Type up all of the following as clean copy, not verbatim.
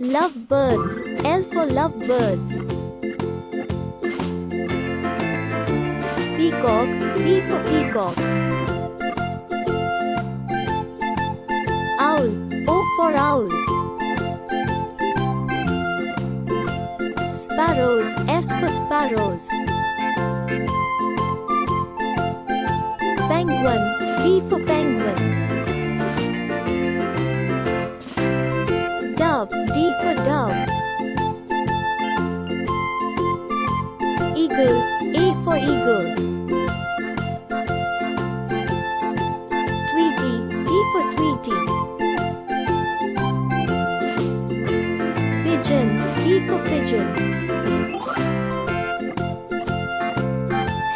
Lovebirds. L for lovebirds. Peacock. P for peacock. Owl. O for owl. Sparrows. S for sparrows. Penguin. P for penguin. Dove. D for dove. Eagle. A for eagle. Tweety. T for tweety. Pigeon. P for pigeon.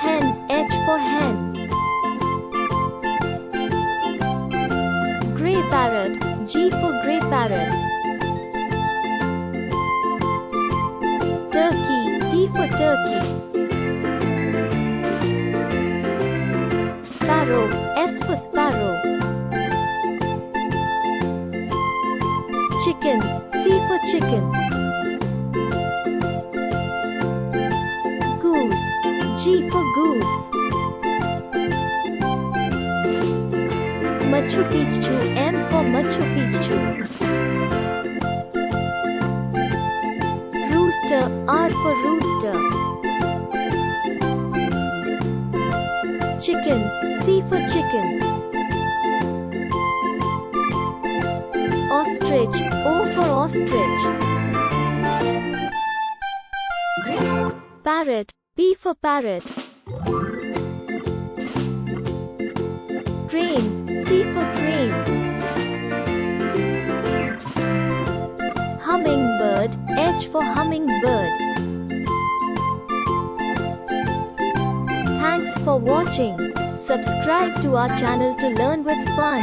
Hen. H for hen. Grey parrot. G for grey parrot. Turkey. T for turkey. Sparrow. S for sparrow. Chicken. C for chicken. Goose. G for goose. Machu Picchu. M for Machu Picchu. Rooster. R for rooster. Chicken. C for chicken. Ostrich. O for ostrich. Parrot. P for parrot. Crane. C for crane. Hummingbird. H for hummingbird. Thanks for watching. Subscribe to our channel to learn with fun.